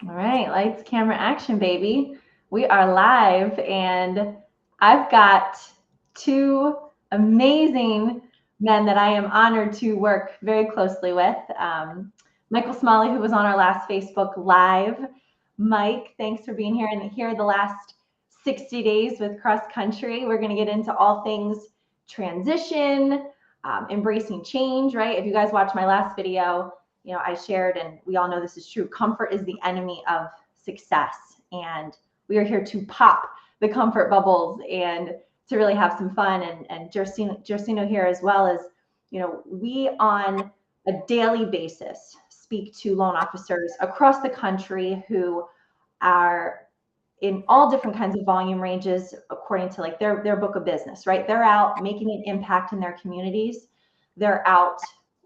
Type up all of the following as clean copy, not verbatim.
All right, lights, camera, action, baby. We are live, and I've got two amazing men that I am honored to work very closely with. Michael Smalley, who was on our last Facebook Live. Mike, thanks for being here. And here the last 60 days with Cross Country. We're going to get into all things transition, embracing change, right? If you guys watched my last video, I shared, and we all know this is true, comfort is the enemy of success. And we are here to pop the comfort bubbles and to really have some fun. And Gercino here, as well as, we on a daily basis speak to loan officers across the country who are in all different kinds of volume ranges according to like their book of business, right? They're out making an impact in their communities. They're out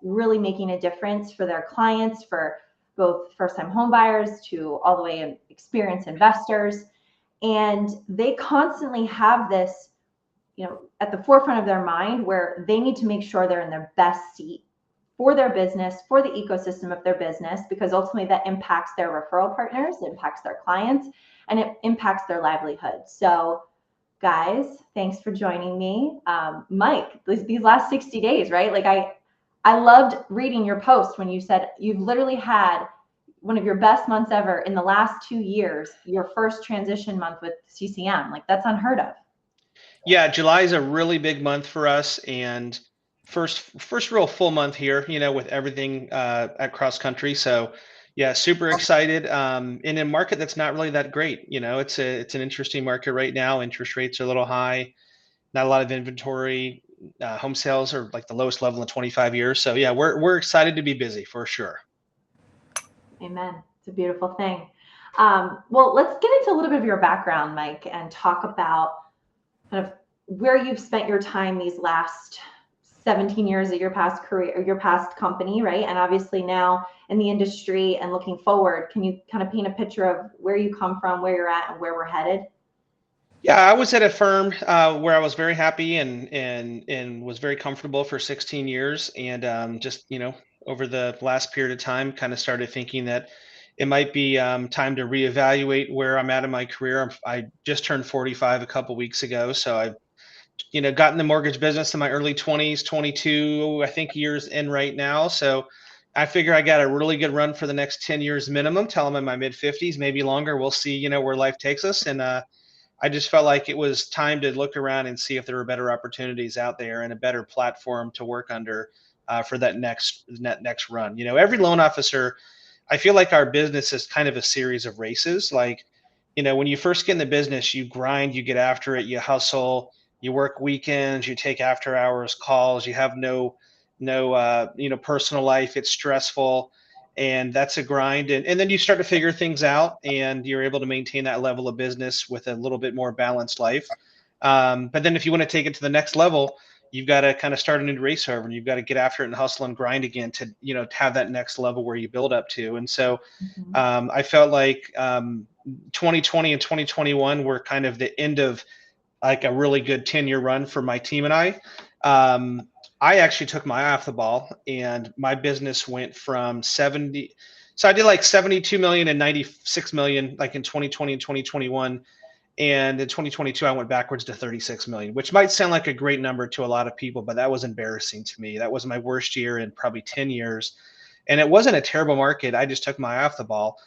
really making a difference for their clients, for both first-time home buyers to all the way in experienced investors. And they constantly have this, at the forefront of their mind where they need to make sure they're in their best seat for their business, for the ecosystem of their business, because ultimately that impacts their referral partners, it impacts their clients, and it impacts their livelihood. So, guys, thanks for joining me. Mike, these last 60 days, right? Like I loved reading your post when you said you've literally had one of your best months ever in the last 2 years, your first transition month with CCM. Like that's unheard of. Yeah, July is a really big month for us, and first real full month here, with everything at cross country. So, yeah, super excited. In a market that's not really that great. It's an interesting market right now. Interest rates are a little high, not a lot of inventory. Home sales are like the lowest level in 25 years. So, yeah, we're excited to be busy for sure. Amen. It's a beautiful thing. Well, let's get into a little bit of your background, Mike, and talk about kind of where you've spent your time these last 17 years of your past career or your past company, right? And obviously now in the industry and looking forward, can you kind of paint a picture of where you come from, where you're at, and where we're headed? Yeah, I was at a firm where I was very happy and was very comfortable for 16 years, and just over the last period of time, kind of started thinking that it might be time to reevaluate where I'm at in my career. I just turned 45 a couple weeks ago, so I've got in the mortgage business in my early 20s, 22, I think years in right now. So I figure I got a really good run for the next 10 years minimum. Till I'm in my mid 50s, maybe longer. We'll see, where life takes us, and I just felt like it was time to look around and see if there were better opportunities out there and a better platform to work under for that next run. Every loan officer, I feel like our business is kind of a series of races. Like, when you first get in the business, you grind, you get after it, you hustle, you work weekends, you take after hours calls, you have no personal life. It's stressful, and that's a grind. And then you start to figure things out, and you're able to maintain that level of business with a little bit more balanced life. But then if you want to take it to the next level, you've got to kind of start a new race over, and you've got to get after it and hustle and grind again to have that next level where you build up to. And so Mhm. I felt like 2020 and 2021 were kind of the end of like a really good 10-year run for my team and I. I actually took my eye off the ball, and my business went from 70. So I did like 72 million and 96 million, like in 2020 and 2021. And in 2022, I went backwards to 36 million, which might sound like a great number to a lot of people, but that was embarrassing to me. That was my worst year in probably 10 years. And it wasn't a terrible market. I just took my eye off the ball.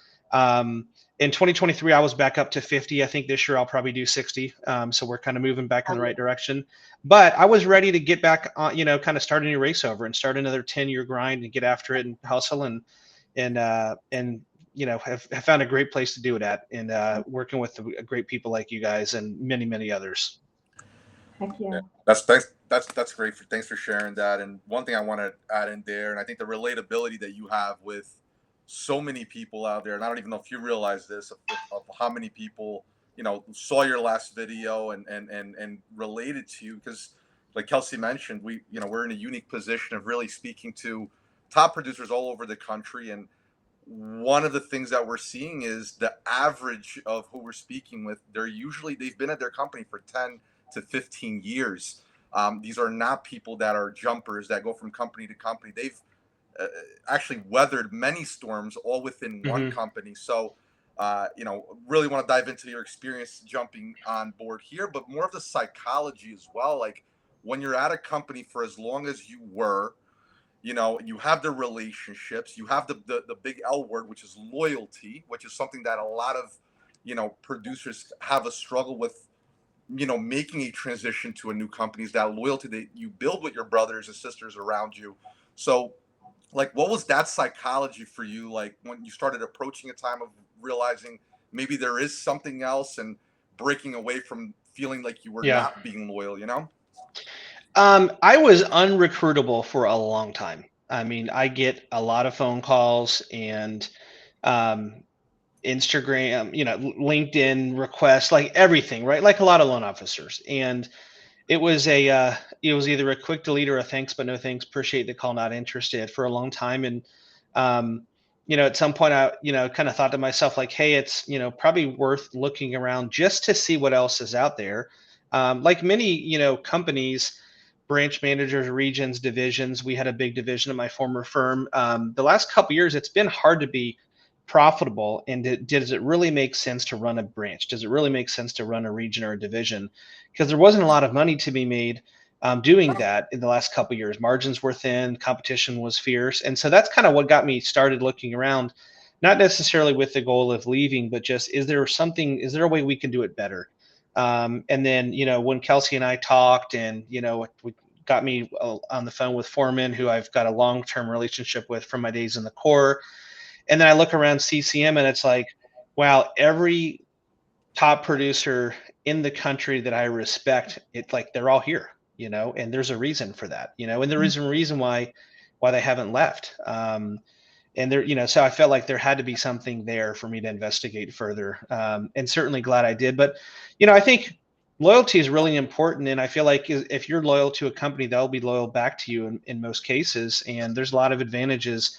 In 2023, I was back up to 50. I think this year I'll probably do 60. So we're kind of moving back in the right direction. But I was ready to get back on, kind of start a new race over and start another 10-year grind and get after it and hustle and have found a great place to do it at, and working with great people like you guys and many, many others. Heck Yeah, yeah. that's great. Thanks for sharing that. And one thing I want to add in there, and I think the relatability that you have with so many people out there, and I don't even know if you realize this of how many people saw your last video and related to you, because like Kelsey mentioned, we're in a unique position of really speaking to top producers all over the country. And one of the things that we're seeing is the average of who we're speaking with, they've been at their company for 10 to 15 years. These are not people that are jumpers that go from company to company. They've uh, actually weathered many storms all within one Hmm. company. So really want to dive into your experience jumping on board here, but more of the psychology as well. Like when you're at a company for as long as you were, you have the relationships, you have the big L word, which is loyalty, which is something that a lot of, producers have a struggle with, making a transition to a new company, is that loyalty that you build with your brothers and sisters around you. So, like, what was that psychology for you? Like when you started approaching a time of realizing maybe there is something else and breaking away from feeling like you were Yeah. not being loyal. I was unrecruitable for a long time. I mean, I get a lot of phone calls and um, Instagram, LinkedIn requests, like everything, right? Like a lot of loan officers. And it was either a quick delete or a thanks but no thanks, appreciate the call, not interested for a long time. And um, at some point I kind of thought to myself like, hey, it's probably worth looking around just to see what else is out there. Like many companies, branch managers, regions, divisions, we had a big division at my former firm. The last couple years it's been hard to be profitable, and does it really make sense to run a branch? Does it really make sense to run a region or a division? Because there wasn't a lot of money to be made doing that in the last couple of years. Margins were thin, competition was fierce, and so that's kind of what got me started looking around, not necessarily with the goal of leaving, but just is there a way we can do it better? And then when Kelsey and I talked, and we got me on the phone with Foreman, who I've got a long-term relationship with from my days in the Corps. And then I look around CCM and it's like, wow, every top producer in the country that I respect, it's like they're all here, and there's a reason for that, and there is a reason why they haven't left. And there, so I felt like there had to be something there for me to investigate further. And certainly glad I did. But, I think loyalty is really important. And I feel like if you're loyal to a company, they'll be loyal back to you in most cases. And there's a lot of advantages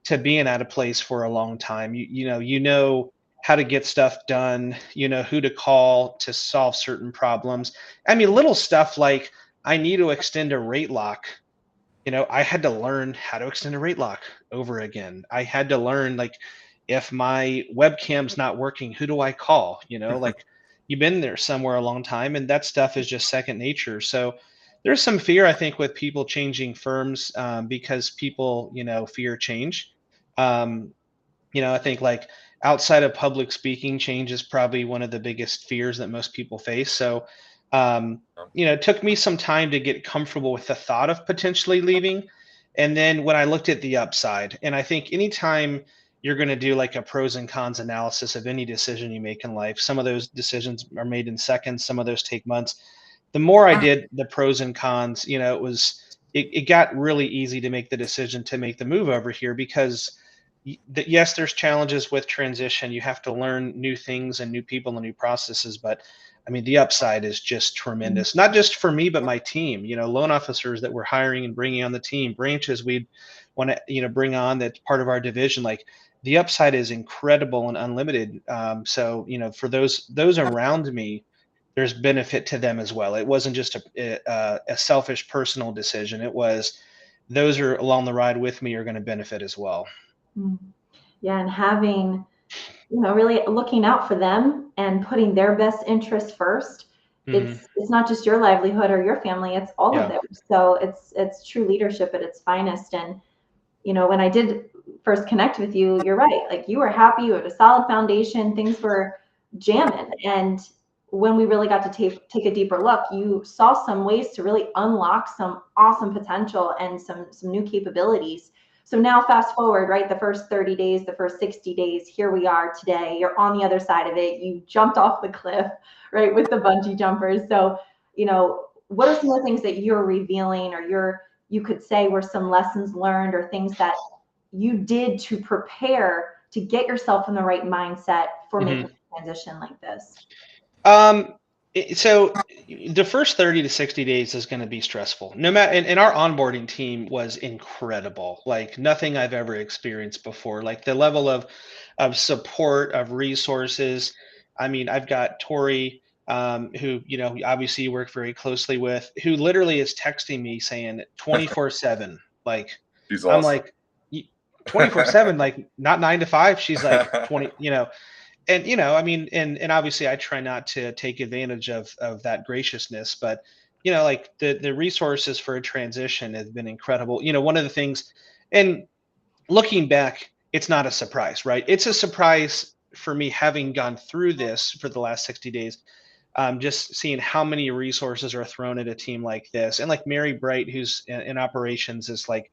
to being at a place for a long time. You know how to get stuff done, who to call to solve certain problems. I mean, little stuff like I need to extend a rate lock. I had to learn how to extend a rate lock over again. I had to learn, like, if my webcam's not working, who do I call? Like, you've been there somewhere a long time, and that stuff is just second nature. So there's some fear, I think, with people changing firms, because people, fear change. Um, I think, like, outside of public speaking, change is probably one of the biggest fears that most people face. So, it took me some time to get comfortable with the thought of potentially leaving. And then when I looked at the upside, and I think anytime you're going to do like a pros and cons analysis of any decision you make in life, some of those decisions are made in seconds, some of those take months. The more I did the pros and cons, it got really easy to make the decision to make the move over here, because yes, there's challenges with transition. You have to learn new things and new people and new processes, but I mean, the upside is just tremendous, not just for me, but my team, loan officers that we're hiring and bringing on the team, branches we'd want to, bring on that's part of our division. Like, the upside is incredible and unlimited. So, for those around me, there's benefit to them as well. It wasn't just a selfish personal decision. It was those are along the ride with me are going to benefit as well. Yeah, and having, really looking out for them and putting their best interests first. It's not just your livelihood or your family, it's all of theirs. So it's true leadership at its finest. And when I did first connect with you, you're right. Like, you were happy, you had a solid foundation, things were jamming. And when we really got to take a deeper look, you saw some ways to really unlock some awesome potential and some new capabilities. So now fast forward, right? The first 30 days, the first 60 days, here we are today. You're on the other side of it. You jumped off the cliff, right, with the bungee jumpers. So, what are some of the things that you're revealing, or you could say were some lessons learned, or things that you did to prepare to get yourself in the right mindset for making a transition like this? So the first 30 to 60 days is going to be stressful. No matter, and our onboarding team was incredible. Like, nothing I've ever experienced before. Like, the level of support, of resources. I mean, I've got Tori, who, obviously you work very closely with, who literally is texting me saying 24/7. Like, She's I'm awesome. like, 24/7, like, not 9 to 5. She's like 20, And you know, I mean, and obviously I try not to take advantage of that graciousness, but you know, like the resources for a transition have been incredible. You know, one of the things, and looking back, it's not a surprise, right? It's a surprise for me having gone through this for the last 60 days. Just seeing how many resources are thrown at a team like this, and like Mary Bright, who's in operations, is like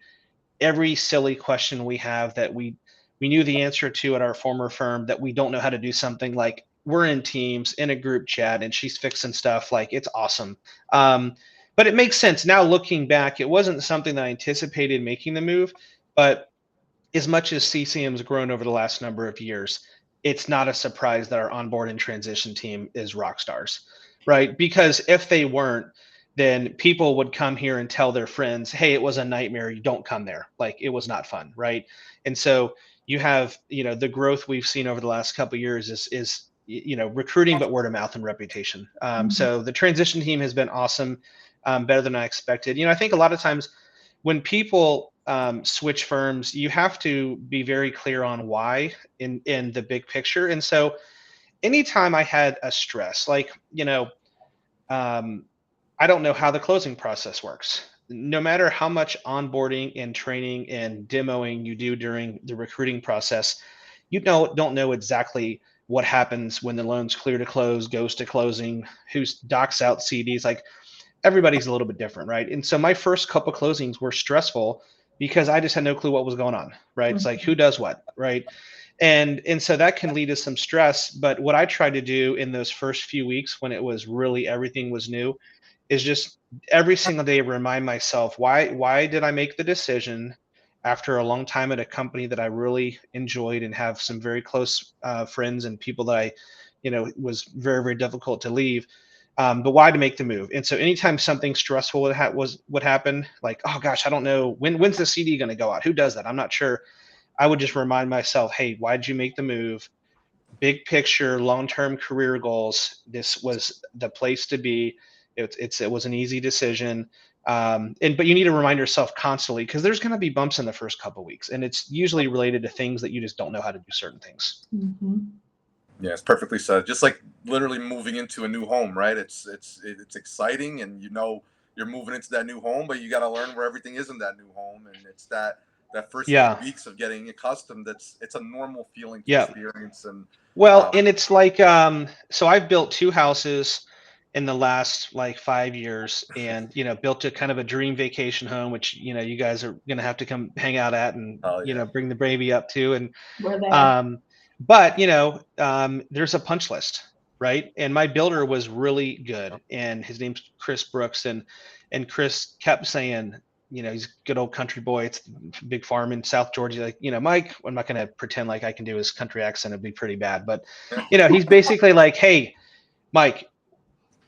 every silly question we have that we knew the answer to at our former firm that we don't know how to do something, like we're in teams in a group chat and she's fixing stuff. Like it's awesome. um, but it makes sense now looking back. It wasn't something that I anticipated making the move, but as much as CCM has grown over the last number of years, it's not a surprise that our onboard and transition team is rock stars, right? Because if they weren't, then people would come here and tell their friends, "Hey, it was a nightmare. You don't come there. Like it was not fun," right? And so you have, you know, the growth we've seen over the last couple of years is you know, recruiting, but word of mouth and reputation. Mhm. So the transition team has been awesome, better than I expected. You know, I think a lot of times when people switch firms, you have to be very clear on why in the big picture. And so, anytime I had a stress, like you know, um, I don't know how the closing process works. No matter how much onboarding and training and demoing you do during the recruiting process, you don't know exactly what happens when the loan's clear to close, goes to closing, who docks out CDs. Like everybody's a little bit different, right? And so my first couple closings were stressful because I just had no clue what was going on, right? It's like who does what, right? And so that can lead to some stress. But what I tried to do in those first few weeks when it was really everything was new is just every single day remind myself why did I make the decision after a long time at a company that I really enjoyed and have some very close friends and people that I, you know, was very difficult to leave. But why to make the move? And so anytime something stressful would happen, like oh gosh, I don't know when's the CD going to go out? Who does that? I'm not sure. I would just remind myself, hey, why did you make the move? Big picture, long-term career goals. This was the place to be. It was an easy decision. And but you need to remind yourself constantly because there's going to be bumps in the first couple of weeks, and it's usually related to things that you just don't know how to do certain things. Mhm. Yeah, it's perfectly said. Just like literally moving into a new home, right? It's exciting, and you know you're moving into that new home, but you got to learn where everything is in that new home, and it's that first few Yeah, weeks of getting accustomed. It's a normal feeling to yeah. experience, and Well, um, and it's like so I've built two houses in the last like 5 years, and you know, built a kind of a dream vacation home, which you know you guys are gonna have to come hang out at and oh you yeah, know bring the baby up to. And We're there. Um, but you know, there's a punch list, right? And my builder was really good, and his name's Chris Brooks, and Chris kept saying, you know, he's a good old country boy. It's a big farm in South Georgia. Like, you know, Mike, I'm not going to pretend like I can do his country accent. It'd be pretty bad, but you know, he's basically like, hey, Mike,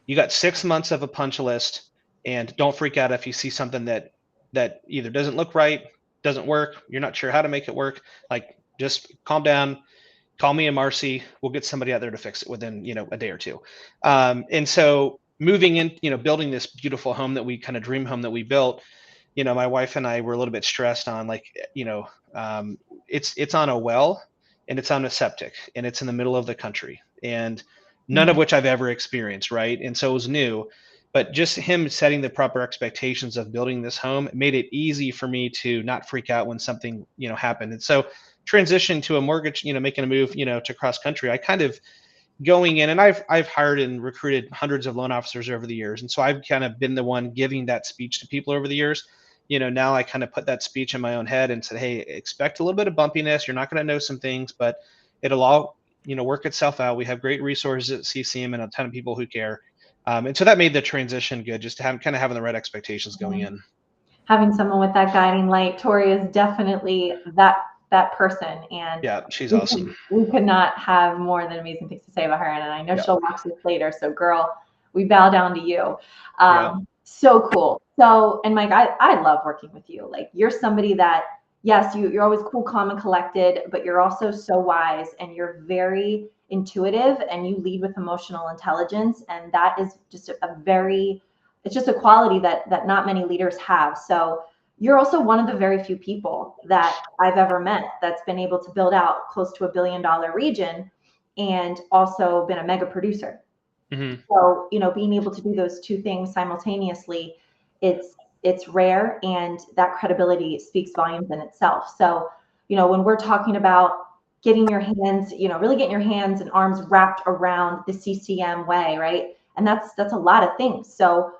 you got 6 months of a punch list, and don't freak out if you see something that either doesn't look right, doesn't work, you're not sure how to make it work. Like, just calm down, call me and Marcy. We'll get somebody out there to fix it within, you know, a day or two. And so moving in, you know, building this beautiful home that we kind of dream home that we built, you know, my wife and I were a little bit stressed on like, you know, it's on a well and it's on a septic and it's in the middle of the country and none of Mhm. which I've ever experienced, right? And so it was new, but just him setting the proper expectations of building this home made it easy for me to not freak out when something, you know, happened. And so transition to a mortgage, you know, making a move, you know, to cross country, I kind of going in and I've hired and recruited hundreds of loan officers over the years. And so I've kind of been the one giving that speech to people over the years. You know, now I kind of put that speech in my own head and said, hey, expect a little bit of bumpiness. You're not going to know some things, but it'll all, you know, work itself out. We have great resources at CCM and a ton of people who care. And so that made the transition good, just to have kind of having the right expectations going Mhm. in. Having someone with that guiding light, Tori is definitely that person, and Yeah, she's awesome. we could not have more than amazing things to say about her. And I know Yeah. she'll watch this later, so girl, we bow down to you. Yeah. So cool. So, and Mike, I love working with you. Like you're somebody that, yes, you're always cool, calm, and collected, but you're also so wise and you're very intuitive and you lead with emotional intelligence, and that is just a very, it's just a quality that not many leaders have. So you're also one of the very few people that I've ever met that's been able to build out close to $1 billion region. and also been a mega producer. Mm-hmm. So, being able to do those two things simultaneously, it's rare, and that credibility speaks volumes in itself. So, when we're talking about getting your hands, really getting your hands and arms wrapped around the CCM way, right? And that's a lot of things. So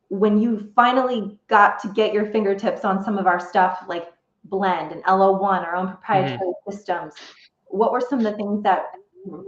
when you finally got to get your fingertips on some of our stuff like Blend and LO1, our own Mm-hmm. proprietary systems, what were some of the things that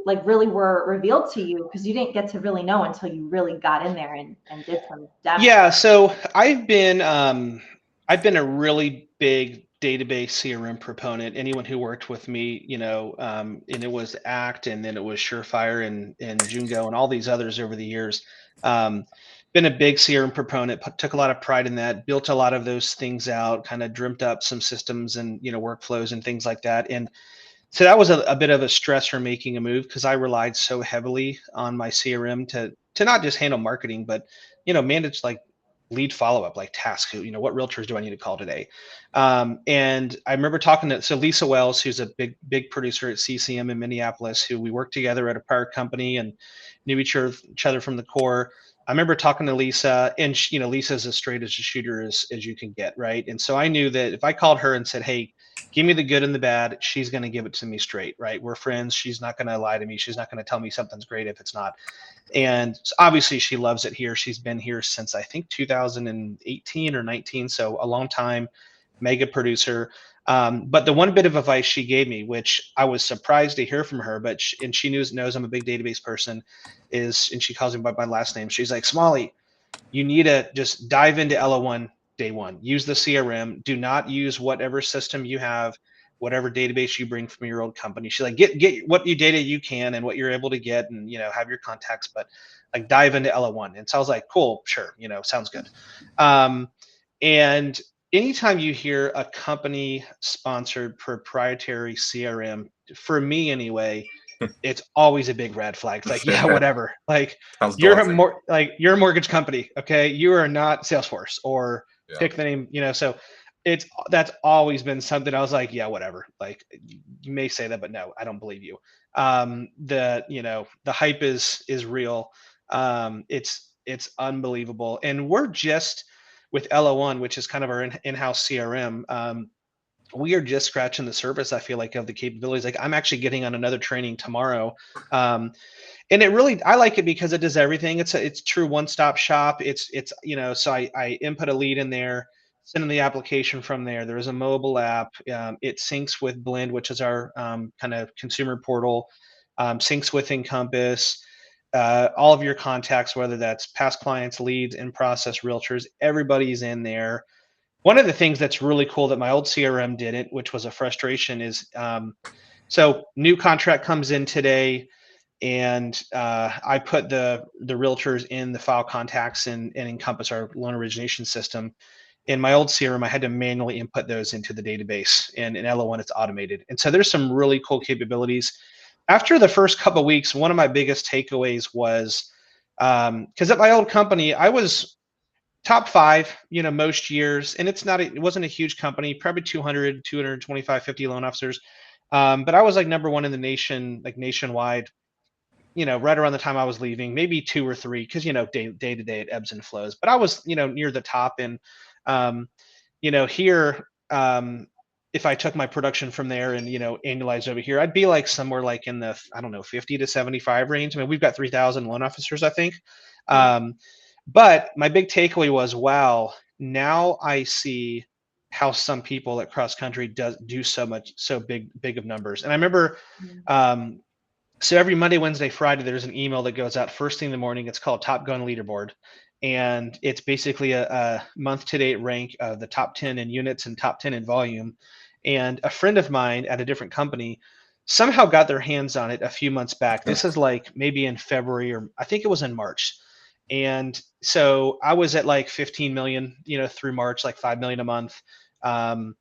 like really were revealed to you, because you didn't get to really know until you really got in there and did some depth? Yeah, so I've been a really big database CRM proponent. Anyone who worked with me, and it was Act, and then it was Surefire and Jungo and all these others over the years. Um, been a big CRM proponent, took a lot of pride in that, built a lot of those things out, kind of dreamt up some systems and workflows and things like that. And so that was a bit of a stress for making a move, because I relied so heavily on my CRM to not just handle marketing, but manage like lead follow up, like tasks. What realtors do I need to call today? And I remember talking to Lisa Wells, who's a big producer at CCM in Minneapolis, who we worked together at a prior company and knew each other from the core. I remember talking to Lisa, and Lisa's as straight as a shooter as you can get, right? And so I knew that if I called her and said, "Hey, give me the good and the bad," she's going to give it to me straight, right? We're friends. She's not going to lie to me. She's not going to tell me something's great if it's not. And obviously she loves it here. She's been here since I think 2018 or 19. So a long time, mega producer. But the one bit of advice she gave me, which I was surprised to hear from her, and she knows I'm a big database person, and she calls me by my last name. She's like, "Smalley, you need to just dive into LO1 day one. Use the CRM. Do not use whatever system you have, whatever database you bring from your old company." She's like, get what you data you can and what you're able to get, and have your contacts, but like dive into LO1. And so I was like, cool, sure, sounds good. And anytime you hear a company sponsored proprietary CRM, for me anyway, it's always a big red flag. It's like, yeah, whatever. Like Sounds daunting. you're a mortgage company, okay? You are not Salesforce or Yeah. pick the name, so that's always been something I was like, yeah, whatever. Like, you may say that, but no, I don't believe you. The hype is real. It's unbelievable. And we're just with LO1, which is kind of our in-house CRM. We are just scratching the surface, I feel like, of the capabilities. Like, I'm actually getting on another training tomorrow. And I like it because it does everything. It's true one-stop shop. So I input a lead in there, send in the application from there. There's a mobile app. It syncs with Blend, which is our kind of consumer portal, syncs with Encompass. All of your contacts, whether that's past clients, leads, in process realtors, everybody's in there. One of the things that's really cool that my old CRM didn't, which was a frustration, is so new contract comes in today, and I put the realtors in the file contacts and Encompass, our loan origination system. In my old CRM, I had to manually input those into the database, and in LO1, it's automated. And so there's some really cool capabilities. After the first couple of weeks, one of my biggest takeaways was, because at my old company, I was top five, most years, and it wasn't a huge company, probably 200, 225, 50 loan officers. But I was like number one in the nation, like nationwide, right around the time I was leaving, maybe two or three, because day to day it ebbs and flows. But I was, near the top, and here, if I took my production from there and annualized over here, I'd be like somewhere like in the, I don't know, 50 to 75 range. I mean, we've got 3,000 loan officers, I think. Um, but my big takeaway was, wow, now I see how some people at cross country do so big of numbers. And I remember, um, so every Monday, Wednesday, Friday, there's an email that goes out first thing in the morning. It's called Top Gun Leaderboard. And it's basically a month to date rank of the top 10 in units and top 10 in volume. And a friend of mine at a different company somehow got their hands on it a few months back. This is like maybe in February, or I think it was in March. And so I was at like 15 million, through March, like 5 million a month. Um,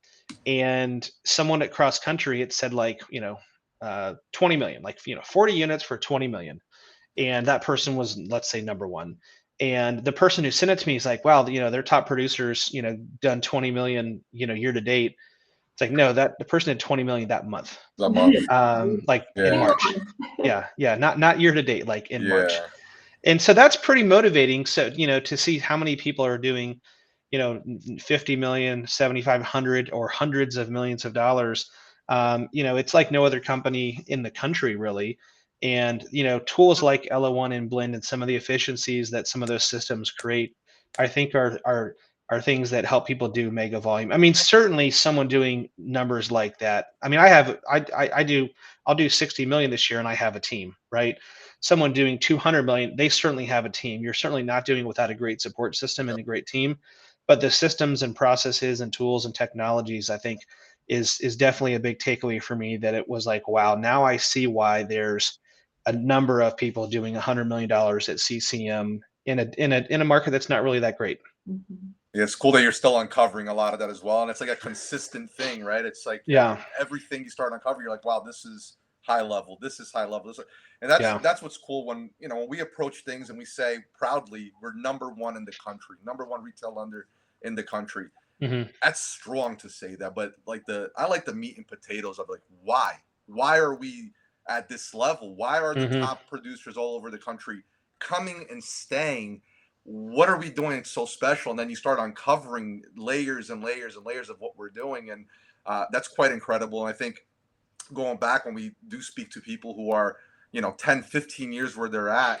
and someone at cross country, it said like, 20 million, like, 40 units for 20 million. And that person was, let's say, number one. And the person who sent it to me is like, wow, their top producers, done 20 million, year to date. It's like, no, that the person did 20 million that month, The month. like in Yeah. March. Yeah, not year to date, like in March. Yeah. And so that's pretty motivating. So, to see how many people are doing, 50 million, 7,500, or hundreds of millions of dollars. It's like no other company in the country, really. And, tools like LO1 and Blend and some of the efficiencies that some of those systems create, I think are things that help people do mega volume. I mean, certainly someone doing numbers like that. I mean, I'll do 60 million this year and I have a team, right? Someone doing 200 million, they certainly have a team. You're certainly not doing it without a great support system and Yep. a great team. But the systems and processes and tools and technologies, I think, is definitely a big takeaway for me. That it was like, wow, now I see why there's a number of people doing $100 million at CCM in a market that's not really that great. Mhm. Yeah, it's cool that you're still uncovering a lot of that as well, and it's like a consistent thing, right? It's like Yeah, everything you start uncovering, you're like, wow, this is high level. This is high level. And that's yeah, that's what's cool when when we approach things and we say proudly we're number one in the country, number one retail lender in the country. hmm, That's strong to say that, but like I like the meat and potatoes of like why are we at this level? Why are the hmm, top producers all over the country coming and staying? What are we doing so special? And then you start uncovering layers and layers and layers of what we're doing, and that's quite incredible. And I think going back when we do speak to people who are 10, 15 years where they're at,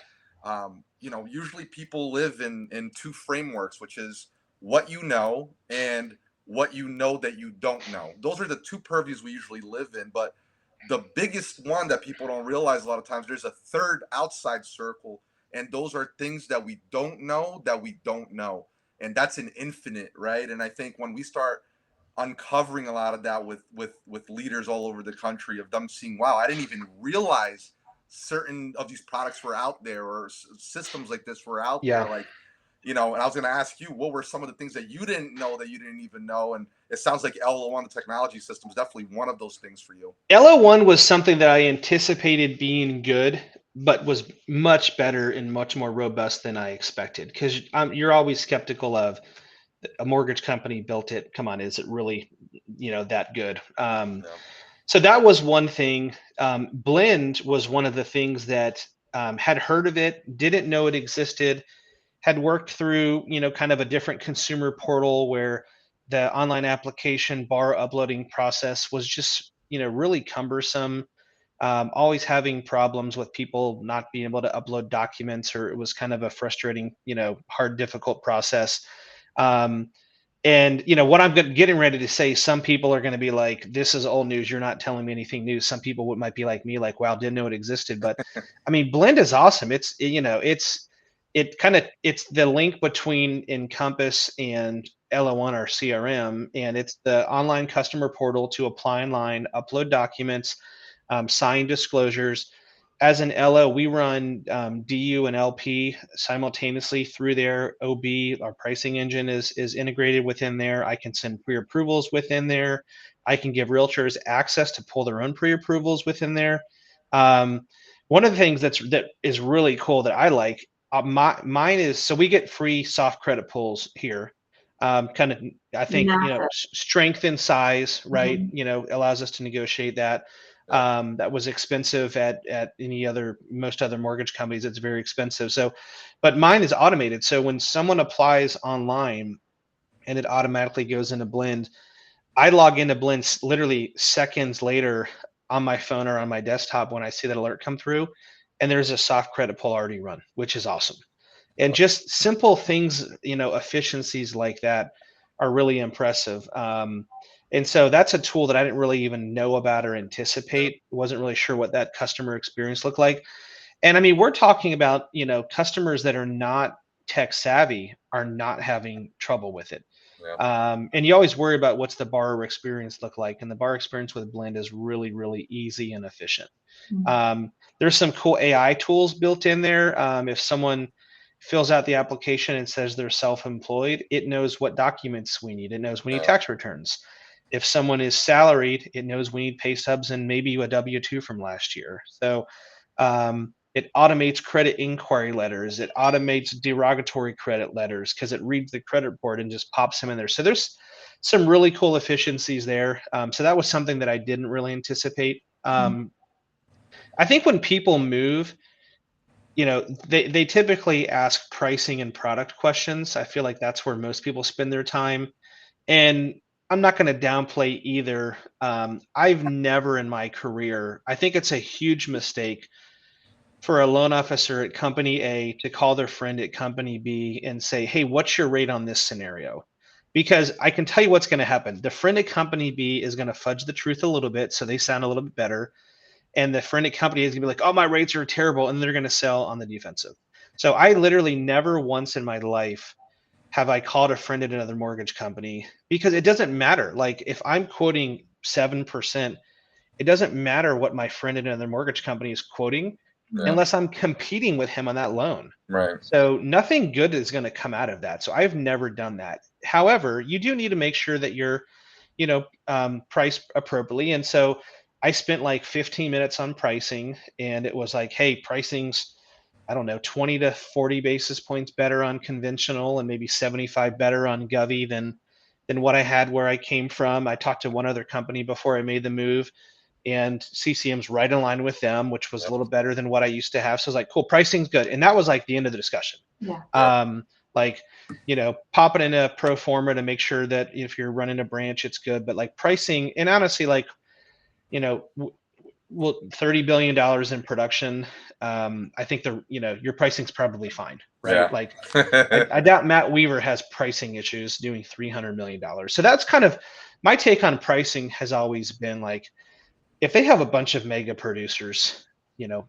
usually people live in two frameworks, which is what you know and what you know that you don't know. Those are the two purviews we usually live in. But the biggest one that people don't realize a lot of times, there's a third outside circle, and those are things that we don't know that we don't know, and that's an infinite, right? And I think when we start uncovering a lot of that with leaders all over the country, of them seeing, wow, I didn't even realize certain of these products were out there, or systems like this were out there, yeah. like and I was going to ask you, what were some of the things that you didn't know that you didn't even know? And it sounds like LO1, the technology system, is definitely one of those things for you. LO1 was something that I anticipated being good, but was much better and much more robust than I expected. Because you're always skeptical of a mortgage company built it. Come on, is it really, that good? Yeah. So that was one thing. Blend was one of the things that had heard of it, didn't know it existed, had worked through, kind of a different consumer portal where the online application bar uploading process was just, really cumbersome. Always having problems with people not being able to upload documents, or it was kind of a frustrating, hard, difficult process. Um, and what I'm getting ready to say, some people are going to be like, "This is old news. You're not telling me anything new." Some people might be like me, like, "Wow, didn't know it existed." But I mean, Blend is awesome. It's the link between Encompass and LO1 or CRM, and it's the online customer portal to apply online, upload documents, sign disclosures. As an LO, we run DU and LP simultaneously through there. OB, our pricing engine, is integrated within there. I can send pre-approvals within there. I can give realtors access to pull their own pre-approvals within there. Um, One of the things that is really cool that I like, mine is, so we get free soft credit pulls here. Kind of, I think, Massive. strength and size, right? Mhm. Allows us to negotiate that. Yeah. That was expensive at most other mortgage companies. It's very expensive. So, but mine is automated. So when someone applies online and it automatically goes into Blend, I log into Blend literally seconds later on my phone or on my desktop when I see that alert come through, and there's a soft credit pull already run, which is awesome. And just simple things, efficiencies like that are really impressive. And so that's a tool that I didn't really even know about or Yeah. anticipate. Wasn't really sure what that customer experience looked like. And I mean, we're talking about, customers that are not tech savvy are not having trouble with it. Yeah. And you always worry about what's the borrower experience look like. And the borrower experience with Blend is really, really easy and efficient. Mhm. There's some cool AI tools built in there. If someone fills out the application and says they're self-employed, it knows what documents we need. It knows we need Yeah. tax returns. If someone is salaried, it knows we need pay stubs and maybe a W-2 from last year. So it automates credit inquiry letters. It automates derogatory credit letters because it reads the credit report and just pops them in there. So there's some really cool efficiencies there. So that was something that I didn't really anticipate. I think when people move, they typically ask pricing and product questions. I feel like that's where most people spend their time. And I'm not going to downplay either. I've never in my career, I think it's a huge mistake for a loan officer at company A to call their friend at company B and say, "Hey, what's your rate on this scenario?" Because I can tell you what's going to happen. The friend at company B is going to fudge the truth a little bit so they sound a little bit better. And the friend at company is going to be like, "Oh, my rates are terrible." And they're going to sell on the defensive. So I literally never once in my life have I called a friend at another mortgage company, because it doesn't matter. Like if I'm quoting 7%, it doesn't matter what my friend at another mortgage company is quoting Yeah. unless I'm competing with him on that loan. Right. So nothing good is going to come out of that. So I've never done that. However, you do need to make sure that you're, priced appropriately. And so I spent like 15 minutes on pricing, and it was like, hey, pricing's, I don't know, 20 to 40 basis points better on conventional and maybe 75 better on Govy than what I had where I came from. I talked to one other company before I made the move, and CCM's right in line with them, which was a Yep. little better than what I used to have. So I was like, cool, pricing's good. And that was like the end of the discussion. Yeah. Like, popping in a pro forma to make sure that if you're running a branch, it's good. But like pricing, and honestly, like, well, $30 billion in production. I think your pricing's probably fine, right? Yeah. Like, I doubt Matt Weaver has pricing issues doing $300 million. So that's kind of my take on pricing has always been like, if they have a bunch of mega producers,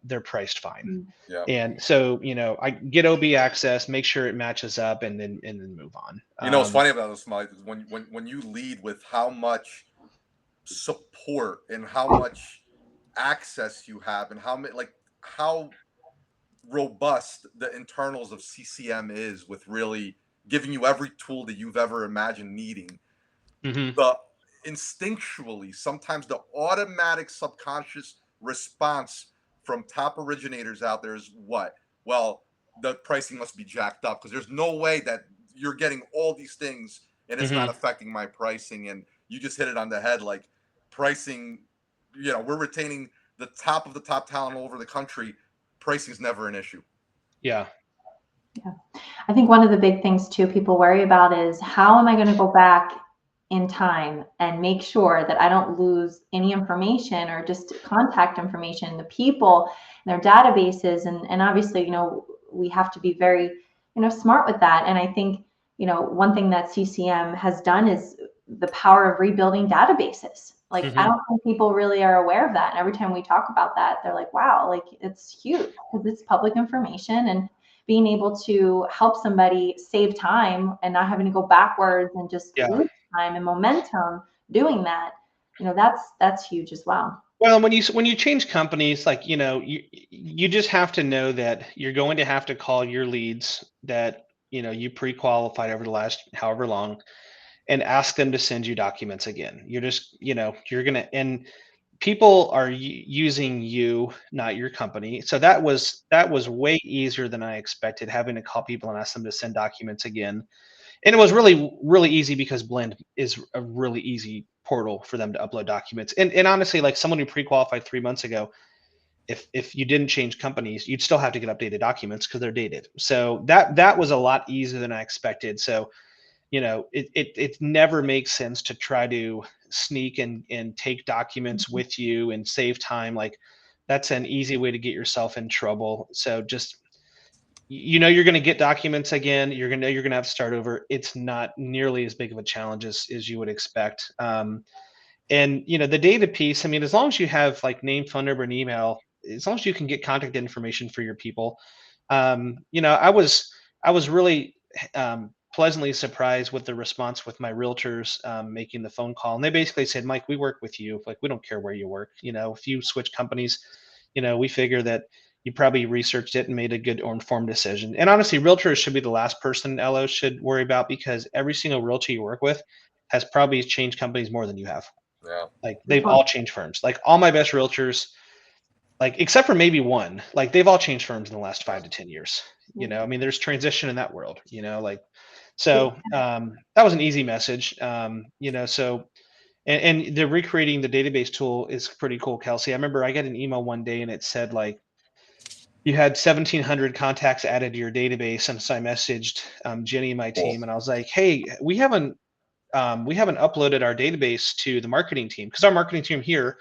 they're priced fine. Yeah. And so, I get OB access, make sure it matches up, and then move on. What's funny about this, Smiley, is when you lead with how much support and how much access you have and how robust the internals of CCM is with really giving you every tool that you've ever imagined needing. Mm-hmm. The instinctually, sometimes the automatic subconscious response from top originators out there is what? Well, the pricing must be jacked up because there's no way that you're getting all these things and it's not Mm-hmm. affecting my pricing. And you just hit it on the head. Like pricing, we're retaining the top of the top talent all over the country. Pricing is never an issue. Yeah. Yeah. I think one of the big things too people worry about is how am I going to go back in time and make sure that I don't lose any information or just contact information, the people, their databases. And obviously, we have to be very, smart with that. And I think, one thing that CCM has done is the power of rebuilding databases. Like, I Mm-hmm. don't think people really are aware of that. And every time we talk about that, they're like, wow, like it's huge because it's public information, and being able to help somebody save time and not having to go backwards and just Yeah. lose time and momentum doing that, that's huge as well. Well, when you change companies, like, you just have to know that you're going to have to call your leads that, you pre-qualified over the last however long, and ask them to send you documents again. You're just, you're going to, and people are using you, not your company. So that was way easier than I expected, having to call people and ask them to send documents again. And it was really, really easy because Blend is a really easy portal for them to upload documents. And honestly, like someone who pre-qualified 3 months ago, if you didn't change companies, you'd still have to get updated documents because they're dated. So that was a lot easier than I expected. So, it never makes sense to try to sneak and take documents with you and save time. Like, that's an easy way to get yourself in trouble. So just, you're going to get documents again. You're going to have to start over. It's not nearly as big of a challenge as you would expect. And the data piece, I mean, as long as you have like name, phone number, and email, as long as you can get contact information for your people. I was really pleasantly surprised with the response with my realtors making the phone call, and they basically said, "Mike, we work with you. Like, we don't care where you work. If you switch companies, we figure that you probably researched it and made a good or informed decision." And honestly, realtors should be the last person LOs should worry about, because every single realtor you work with has probably changed companies more than you have. Yeah. Like, they've all changed firms. Like, all my best realtors, like, except for maybe one, like, they've all changed firms in the last 5 to 10 years. I mean, there's transition in that world, like, So that was an easy message. So and the recreating the database tool is pretty cool, Kelsey. I remember I got an email one day and it said like you had 1,700 contacts added to your database, and so I messaged Jenny and my Cool. team, and I was like, "Hey, we haven't uploaded our database to the marketing team because our marketing team here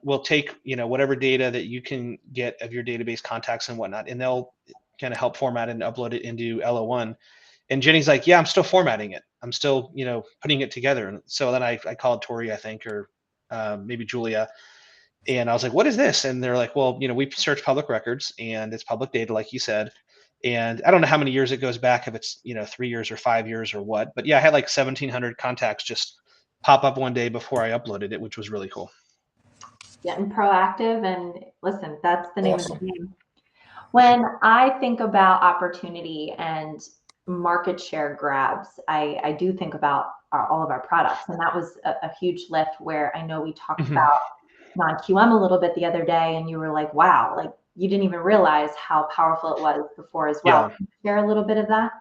will take whatever data that you can get of your database contacts and whatnot, and they'll kind of help format it and upload it into LO1." And Jenny's like, "Yeah, I'm still formatting it. I'm still putting it together." And so then I called Tori, I think, or maybe Julia, and I was like, "What is this?" And they're like, "Well, we search public records and it's public data, like you said." And I don't know how many years it goes back, if it's 3 years or 5 years or what. But yeah, I had like 1,700 contacts just pop up one day before I uploaded it, which was really cool. Getting proactive, and listen, that's the name of the Awesome. game. When I think about opportunity and market share grabs, I do think about all of our products. And that was a huge lift where I know we talked Mhm. about non-QM a little bit the other day, and you were like, wow, like you didn't even realize how powerful it was before as well. Yeah. Can you share a little bit of that?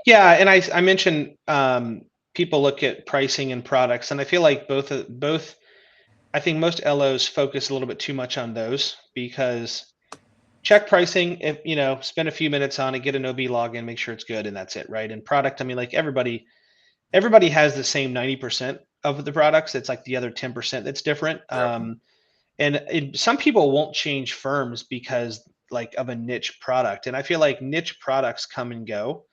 Yeah, and I mentioned people look at pricing and products, and I feel like both. I think most LOs focus a little bit too much on those because check pricing, if spend a few minutes on it, get an OB login, make sure it's good, and that's it, right? And product, I mean, like everybody has the same 90% of the products. It's like the other 10% that's different. Yep. And some people won't change firms because like of a niche product, and I feel like niche products come and go.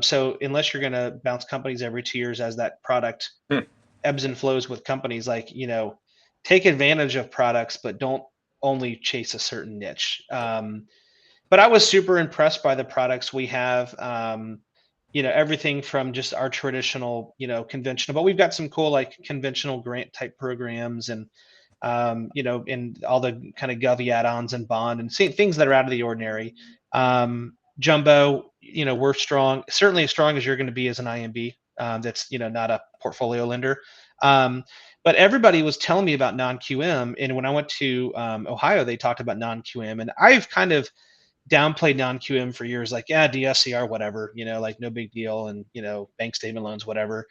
So unless you're going to bounce companies every 2 years as that product Hmm. ebbs and flows with companies, like take advantage of products, but don't only chase a certain niche. But I was super impressed by the products we have. Everything from just our traditional, conventional, but we've got some cool like conventional grant type programs, and all the kind of Govy add-ons and bond and things that are out of the ordinary. Jumbo, we're strong, certainly as strong as you're going to be as an IMB. That's not a portfolio lender. Um, but everybody was telling me about non-QM, and when I went to Ohio, they talked about non-QM, and I've kind of downplayed non-QM for years, like, yeah, DSCR, whatever, like no big deal, and bank statement loans, whatever.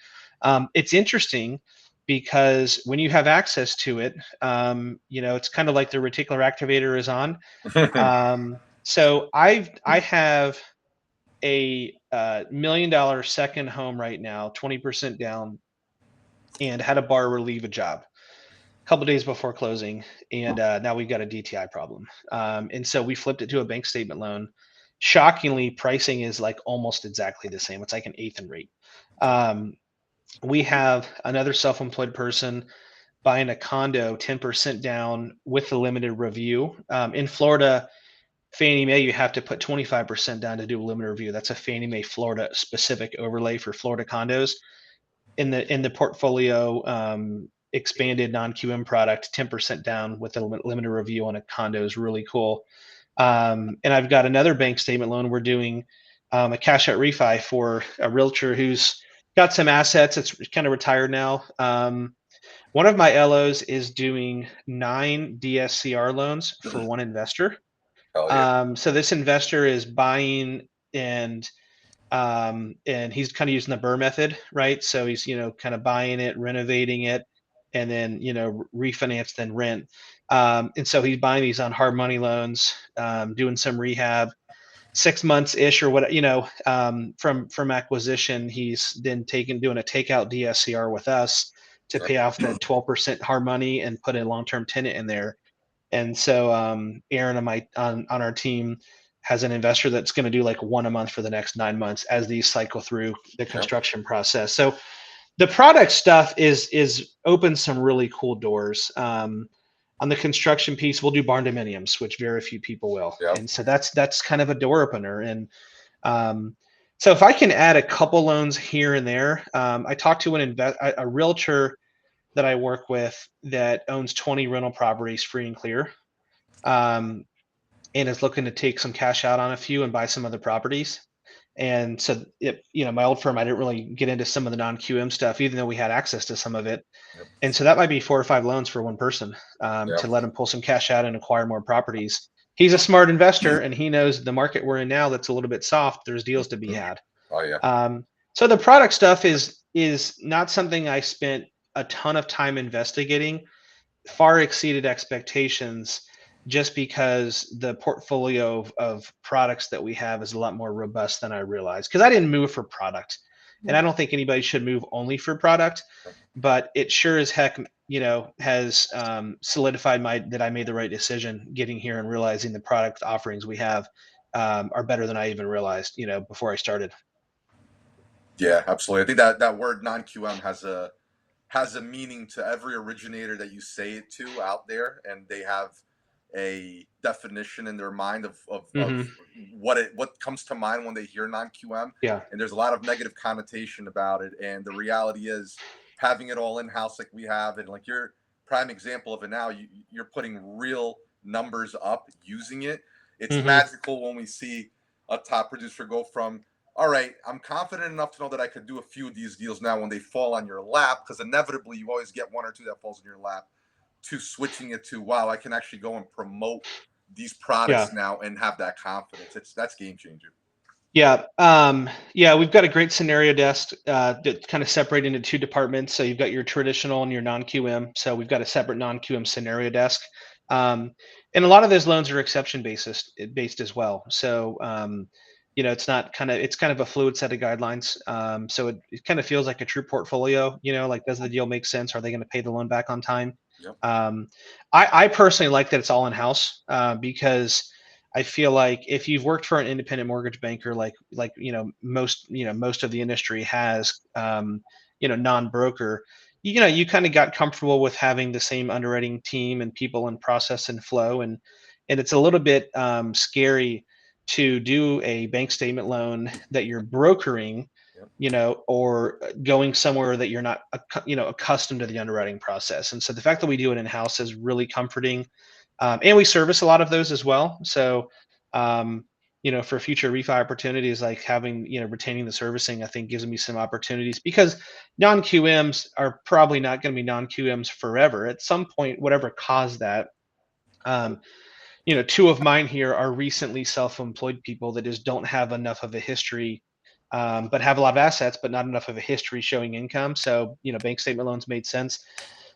It's interesting because when you have access to it, it's kind of like the reticular activator is on. So I have a $1 million second home right now, 20% down, and had a borrower leave a job a couple days before closing, and now we've got a DTI problem. And so we flipped it to a bank statement loan. Shockingly, pricing is like almost exactly the same. It's like an eighth in rate. Um, we have another self-employed person buying a condo 10% down with a limited review. In Florida, Fannie Mae, you have to put 25% down to do a limited review. That's a Fannie Mae Florida specific overlay for Florida condos. In the portfolio, expanded non-QM product, 10% down with a limited review on a condo is really cool. And I've got another bank statement loan. We're doing a cash out refi for a realtor who's got some assets. It's kind of retired now. One of my LOs is doing 9 DSCR loans for one investor. Hell yeah. So this investor is buying and he's kind of using the Burr method, right? So he's kind of buying it, renovating it, and then refinance, then rent. And so he's buying these on hard money loans, doing some rehab, 6 months ish or what, from acquisition. He's then doing a takeout DSCR with us to pay off that 12% hard money and put a long-term tenant in there. And so Aaron on our team has an investor that's going to do like one a month for the next 9 months as these cycle through the Yep. construction process. So the product stuff is opens some really cool doors. On the construction piece, we'll do barn dominiums, which very few people will, Yep. and so that's kind of a door opener. And um, so if I can add a couple loans here and there, I talked to a realtor that I work with that owns 20 rental properties free and clear, um, and is looking to take some cash out on a few and buy some other properties. And so, my old firm, I didn't really get into some of the non-QM stuff, even though we had access to some of it. Yep. And so that might be 4 or 5 loans for one person, Yep. to let him pull some cash out and acquire more properties. He's a smart investor, and he knows the market we're in now that's a little bit soft. There's deals to be had. Oh yeah. So the product stuff is not something I spent a ton of time investigating. Far exceeded expectations just because the portfolio of products that we have is a lot more robust than I realized. Because I didn't move for product, and I don't think anybody should move only for product. But it sure as heck, has solidified that I made the right decision getting here and realizing the product offerings we have are better than I even realized, before I started. Yeah, absolutely. I think that word non QM has a meaning to every originator that you say it to out there, and they have a definition in their mind of Hmm. what comes to mind when they hear non QM. Yeah. And there's a lot of negative connotation about it. And the reality is, having it all in house like we have, and like your prime example of it now, you're putting real numbers up using it. It's Hmm. magical when we see a top producer go from, all right, I'm confident enough to know that I could do a few of these deals now when they fall on your lap, because inevitably you always get one or two that falls in your lap, to switching it to, wow, I can actually go and promote these Yeah. products now and have that confidence. That's game changer. Yeah. Yeah, we've got a great scenario desk that kind of separate into two departments. So you've got your traditional and your non-QM. So we've got a separate non-QM scenario desk. Um, and a lot of those loans are exception based as well. So it's kind of a fluid set of guidelines. So it kind of feels like a true portfolio, like does the deal make sense? Are they going to pay the loan back on time? Yep. Um, I personally like that it's all in-house because I feel like if you've worked for an independent mortgage banker, like most of the industry has, non-broker, you kind of got comfortable with having the same underwriting team and people and process and flow, and it's a little bit scary to do a bank statement loan that you're brokering, Yep. or going somewhere that you're not, accustomed to the underwriting process. And so the fact that we do it in house is really comforting. And we service a lot of those as well. So, for future refi opportunities, like having, retaining the servicing, I think gives me some opportunities because non-QMs are probably not going to be non-QMs forever. At some point, whatever caused that, um, two of mine here are recently self-employed people that just don't have enough of a history, but have a lot of assets, but not enough of a history showing income. So, bank statement loans made sense.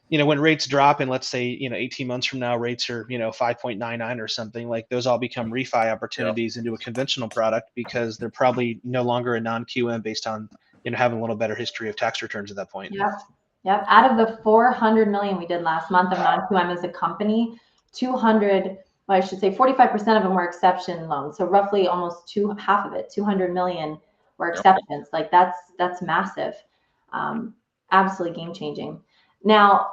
When rates drop and let's say, 18 months from now, rates are, 5.99 or something, like those all become refi Yep. opportunities into a conventional product because they're probably no longer a non-QM based on, having a little better history of tax returns at that point. Yep. Yep. Out of the 400 million we did last month of non-QM as a company, 200, well, I should say 45% of them were exception loans. So roughly almost half of it, 200 million were Yep. exceptions. Like that's massive. Um, Absolutely game changing. Now,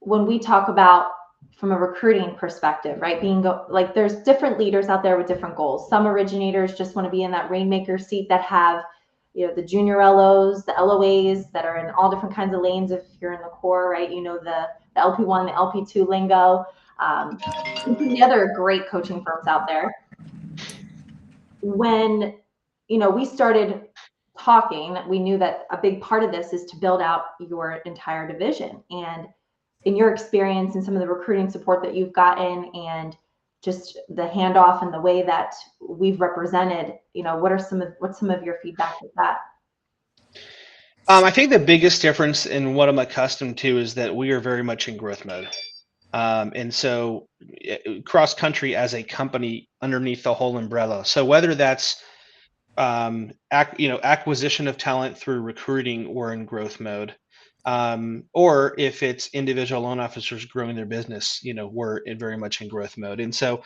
when we talk about from a recruiting perspective, right? Like there's different leaders out there with different goals. Some originators just want to be in that rainmaker seat that have, the junior LOs, the LOAs that are in all different kinds of lanes. If you're in the core, right, the LP1, the LP2 lingo. The other great coaching firms out there. When, we started talking, we knew that a big part of this is to build out your entire division. And in your experience and some of the recruiting support that you've gotten and just the handoff and the way that we've represented, what's some of your feedback with that? I think the biggest difference in what I'm accustomed to is that we are very much in growth mode. And so cross country as a company underneath the whole umbrella. So whether that's acquisition of talent through recruiting or in growth mode, or if it's individual loan officers growing their business, we're very much in growth mode. And so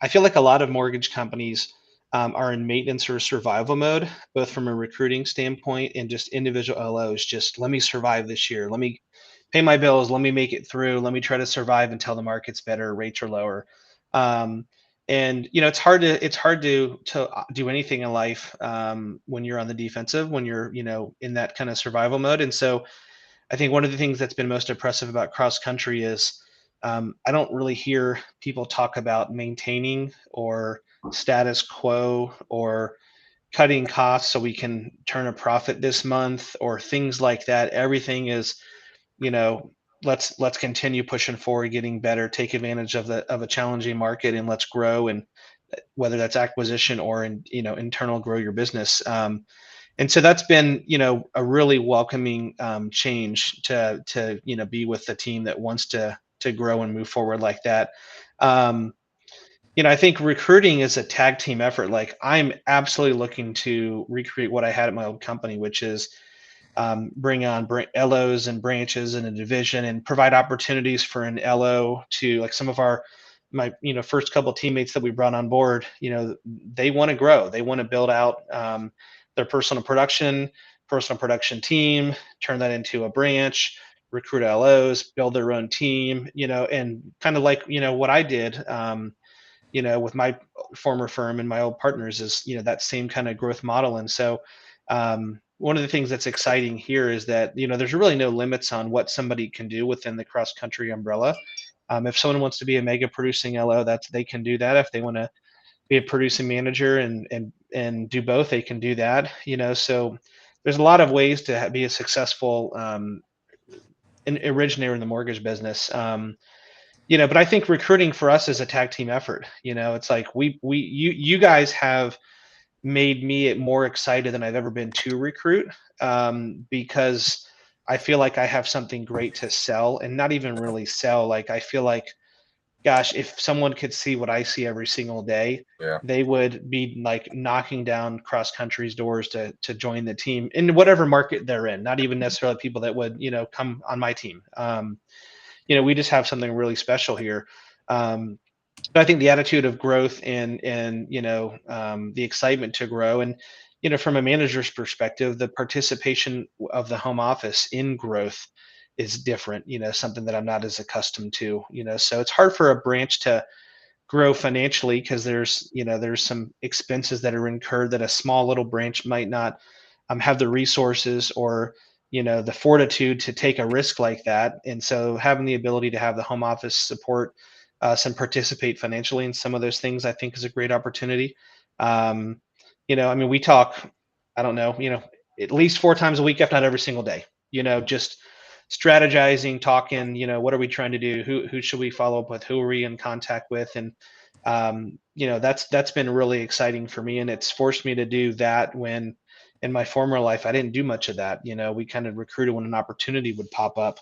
I feel like a lot of mortgage companies are in maintenance or survival mode, both from a recruiting standpoint and just individual LOs. Just let me survive this year. Let me pay my bills. Let me make it through. Let me try to survive until the market's better, rates are lower. And it's hard to do anything in life when you're on the defensive, when you're in that kind of survival mode. And so I think one of the things that's been most impressive about cross country is I don't really hear people talk about maintaining or status quo or cutting costs so we can turn a profit this month or things like that. Everything is, you know, let's continue pushing forward, getting better, take advantage of a challenging market, and let's grow. And whether that's acquisition or internal, grow your business. And so that's been, a really welcoming change to be with the team that wants to grow and move forward like that. Um, I think recruiting is a tag team effort. Like I'm absolutely looking to recreate what I had at my old company, which is bring on LOs and branches in a division and provide opportunities for an LO to like some of my first couple of teammates that we brought on board. They want to grow, they want to build out their personal production team, turn that into a branch, recruit LOs, build their own team, and kind of like what I did. With my former firm and my old partners is, that same kind of growth model. And so, one of the things that's exciting here is that, there's really no limits on what somebody can do within the cross country umbrella. If someone wants to be a mega producing LO, they can do that. If they want to be a producing manager and do both, they can do that. So there's a lot of ways to be a successful originator in the mortgage business. But I think recruiting for us is a tag team effort. It's like you guys have made me more excited than I've ever been to recruit, because I feel like I have something great to sell, and not even really sell. Like I feel like, gosh, if someone could see what I see every single day, Yeah. they would be like knocking down cross country's doors to join the team in whatever market they're in. Not even necessarily people that would come on my team. We just have something really special here. But I think the attitude of growth and the excitement to grow, and from a manager's perspective, the participation of the home office in growth is different. Something that I'm not as accustomed to. So it's hard for a branch to grow financially because there's some expenses that are incurred that a small little branch might not have the resources or the fortitude to take a risk like that. And so having the ability to have the home office support us and participate financially in some of those things, I think is a great opportunity. I mean, we talk, I don't know, at least 4 times a week, if not every single day. Just strategizing, talking. What are we trying to do? Who should we follow up with? Who are we in contact with? And that's been really exciting for me, and it's forced me to do that when in my former life I didn't do much of that. We kind of recruited when an opportunity would pop up.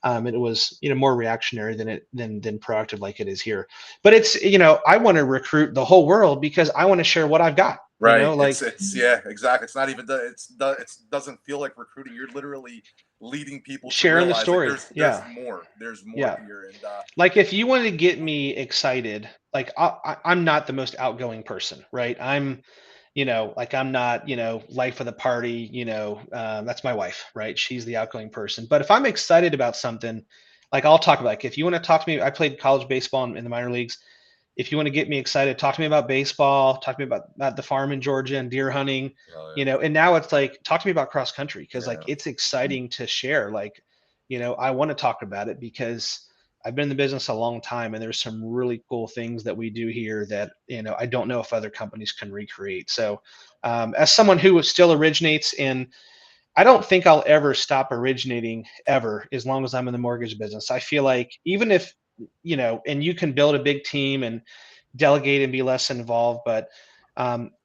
It was more reactionary than proactive like it is here. But it's I want to recruit the whole world because I want to share what I've got. Right. Like It's yeah, exactly. It's not even it doesn't feel like recruiting. You're literally leading people to sharing the realize like story. there's Yeah, more. There's more yeah. here. And Like if you want to get me excited, like I'm not the most outgoing person, right? Like I'm not, life of the party, that's my wife, right? She's the outgoing person. But if I'm excited about something, like I'll talk about, like, if you want to talk to me, I played college baseball in the minor leagues. If you want to get me excited, talk to me about baseball, talk to me about the farm in Georgia and deer hunting, oh and now it's like, talk to me about cross country. Cause like, yeah, it's exciting to share. Like, I want to talk about it because I've been in the business a long time, and there's some really cool things that we do here that I don't know if other companies can recreate. So, as someone who still originates, and I don't think I'll ever stop originating ever as long as I'm in the mortgage business. I feel like even if and you can build a big team and delegate and be less involved, but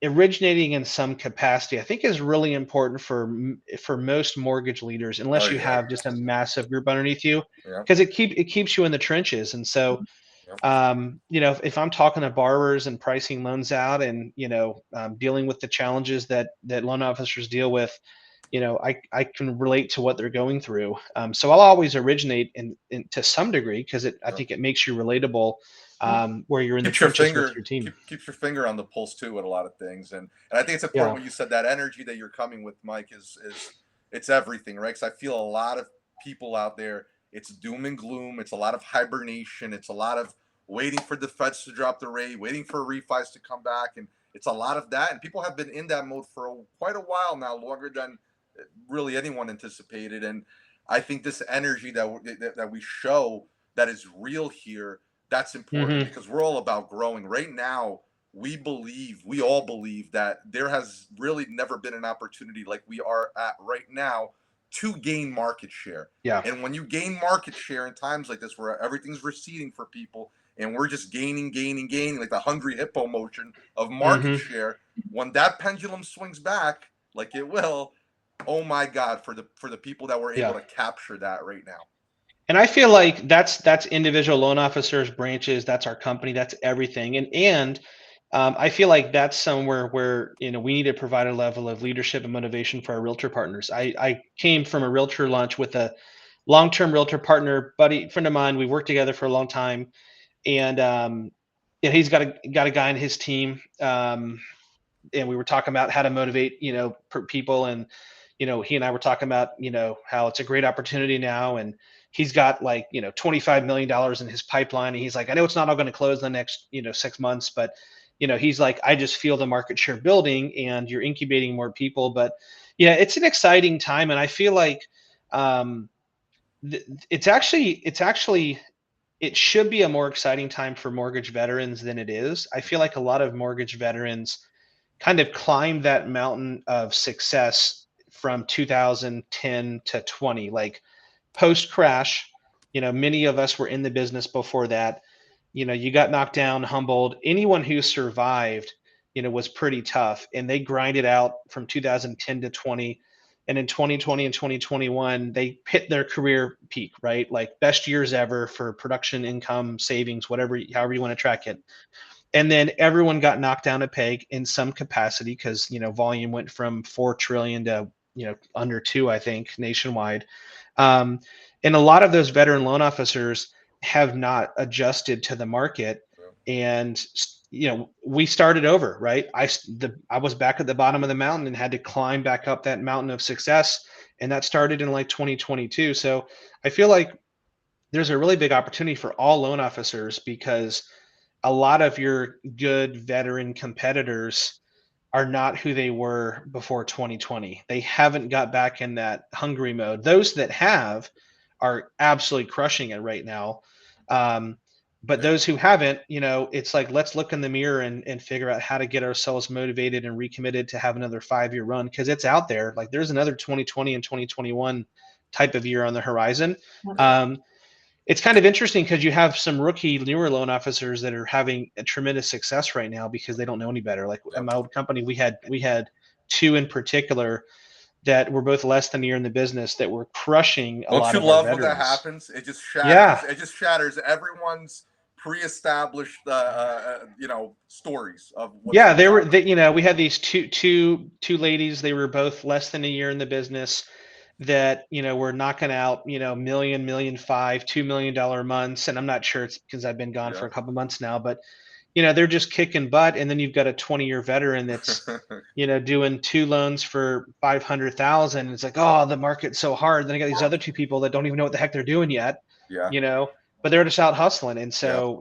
originating in some capacity, I think, is really important for most mortgage leaders, oh unless you yeah, have just a massive group underneath you, yeah, because it keeps you in the trenches. And so, yeah. if I'm talking to borrowers and pricing loans out, and dealing with the challenges that loan officers deal with, I can relate to what they're going through. So I'll always originate in to some degree, because I Yeah. think it makes you relatable, where you're in the Keeps your trenches with finger your team. keeps your finger on the pulse too with a lot of things. And I think it's important Yeah. when you said that energy that you're coming with, Mike, is it's everything, right? Because I feel a lot of people out there, it's doom and gloom. It's a lot of hibernation. It's a lot of waiting for the Feds to drop the rate, waiting for refis to come back, and it's a lot of that. And people have been in that mode for quite a while now, longer than really anyone anticipated. And I think this energy that we show that is real here, that's important Hmm. because we're all about growing. Right now, we all believe that there has really never been an opportunity like we are at right now to gain market share. Yeah. And when you gain market share in times like this where everything's receding for people and we're just gaining, like the hungry hippo motion of market Hmm. share, when that pendulum swings back, like it will. Oh my God, for the people that were able Yeah. to capture that right now. And I feel like that's individual loan officers, branches, that's our company, that's everything. And I feel like that's somewhere where we need to provide a level of leadership and motivation for our realtor partners. I came from a realtor lunch with a long-term realtor partner, buddy, friend of mine. We worked together for a long time, and he's got a guy on his team. And we were talking about how to motivate people, and he and I were talking about how it's a great opportunity now, and he's got like $25 million in his pipeline, and he's like, I know it's not all going to close in the next 6 months, but he's like, I just feel the market share building, and you're incubating more people. But yeah, it's an exciting time, and I feel like um, it's actually it should be a more exciting time for mortgage veterans than it is. I feel like a lot of mortgage veterans kind of climbed that mountain of success from 2010 to 20, like post crash. Many of us were in the business before that. You got knocked down, humbled. Anyone who survived was pretty tough, and they grinded out from 2010 to 20. And in 2020 and 2021 they hit their career peak, right? Like best years ever for production, income, savings, whatever, however you want to track it. And then everyone got knocked down a peg in some capacity because volume went from 4 trillion to under 2, I think, nationwide. um, and a lot of those veteran loan officers have not adjusted to the market. And we started over, right? I was back at the bottom of the mountain and had to climb back up that mountain of success, and that started in like 2022. So I feel like there's a really big opportunity for all loan officers, because a lot of your good veteran competitors are not who they were before 2020. They haven't got back in that hungry mode. Those that have are absolutely crushing it right now. Um, but those who haven't, it's like, let's look in the mirror and figure out how to get ourselves motivated and recommitted to have another 5-year run, because it's out there. Like there's another 2020 and 2021 type of year on the horizon. Um, it's kind of interesting because you have some rookie newer loan officers that are having a tremendous success right now because they don't know any better. Like at Yep. my old company, we had two in particular that were both less than a year in the business that were crushing a Don't lot you of our love when that veterans. happens? It just shatters. Yeah. It just shatters everyone's pre-established, stories of what's Yeah, what's they, happening. we had these two ladies. They were both less than a year in the business that were knocking out million five, $2 million months. And I'm not sure it's because I've been gone for Yeah. a couple months now, but they're just kicking butt. And then you've got a 20-year veteran that's doing two loans for 500,000. It's like, oh, the market's so hard. Then I got these other two people that don't even know what the heck they're doing yet, Yeah. but they're just out hustling. And Yeah. so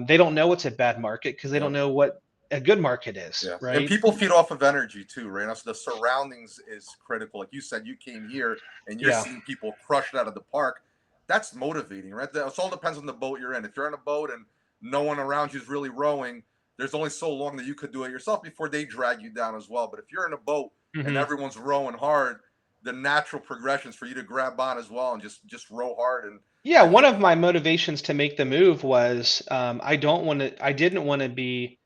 they don't know what's a bad market because they Yeah. don't know what a good market is, Yeah. And right? people feed off of energy too, right? So the surroundings is critical. Like you said, you came here and you're Yeah. seeing people crushed out of the park. That's motivating, right? It all depends on the boat you're in. If you're in a boat and no one around you is really rowing, there's only so long that you could do it yourself before they drag you down as well. But if you're in a boat and Hmm. everyone's rowing hard, the natural progression is for you to grab on as well and just row hard. And Yeah, I one think, of my motivations to make the move was I didn't want to be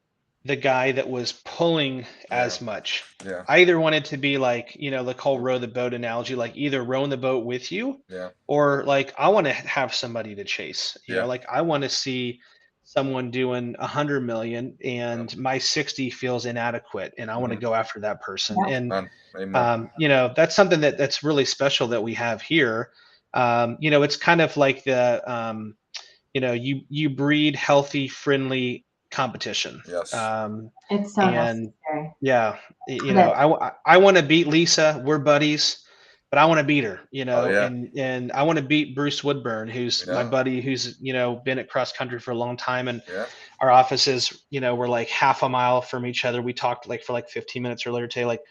the guy that was pulling yeah, as much. yeah, I either wanted to be like, the whole row the boat analogy, like either rowing the boat with you, yeah, or like I want to have somebody to chase. yeah, Like I want to see someone doing 100 million yeah. and my 60 feels inadequate, and I want to Mm-hmm. go after that person. And Amen. that's something that's really special that we have here. It's kind of like you breed healthy, friendly competition. Yes. Um, It's so and necessary. yeah, That I want to beat Lisa. We're buddies, but I want to beat her. Oh yeah. And I want to beat Bruce Woodburn, who's my Yeah. buddy, who's been at cross country for a long time, and Yeah. our offices were like half a mile from each other. We talked like for like 15 minutes earlier today. Like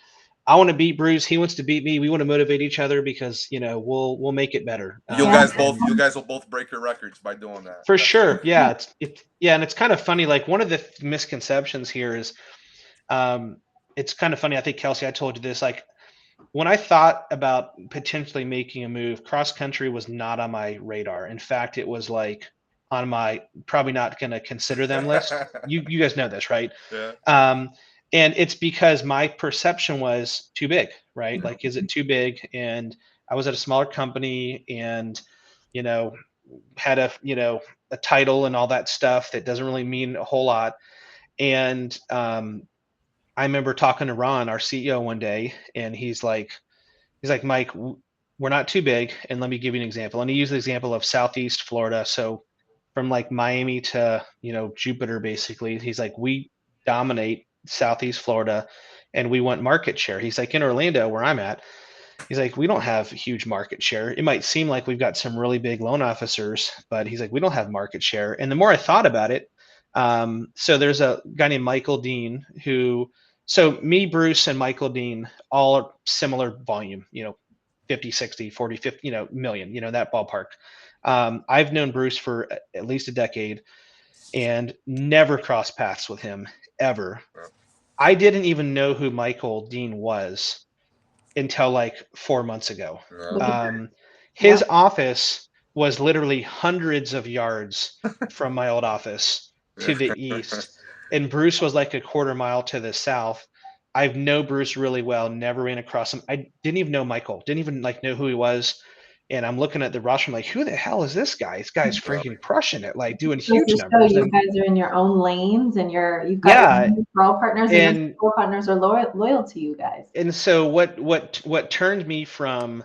I want to beat Bruce. He wants to beat me. We want to motivate each other because we'll make it better. yeah, You guys will both break your records by doing that. For That's sure, yeah, yeah, and it's kind of funny. Like one of the misconceptions here is, um, it's kind of funny. I think Kelsey, I told you this. Like when I thought about potentially making a move, cross country was not on my radar. In fact, it was like on my probably not going to consider them list. You guys know this, right? yeah. Um, And it's because my perception was too big, right? Like, is it too big? And I was at a smaller company and, you know, had a title and all that stuff that doesn't really mean a whole lot. And I remember talking to Ron, our CEO, one day, and he's like, Mike, we're not too big. And let me give you an example. And he used the example of Southeast Florida. So from like Miami to, Jupiter, basically, he's like, we dominate Southeast Florida and we want market share. He's like, in Orlando, where I'm at, he's like, we don't have huge market share. It might seem like we've got some really big loan officers, but he's like, we don't have market share. And the more I thought about it, so there's a guy named Michael Dean so me, Bruce, and Michael Dean, all similar volume, 50, 60, 40, 50, million, that ballpark. I've known Bruce for at least a decade and never crossed paths with him ever. I didn't even know who Michael Dean was until like 4 months ago. Yeah. Look at Um, yeah. his office was literally hundreds of yards from my old office to the east, and Bruce was like a quarter mile to the south. I've known Bruce really well, never ran across him. I didn't even know Michael, didn't even like know who he was. And I'm looking at the roster, I'm like, who the hell is this guy? This guy's Yeah. freaking crushing it, like doing Goes huge to show numbers. you And guys are in your own lanes, and you've got your yeah, own referral partners, and your and referral partners are loyal to you guys. so what turned me from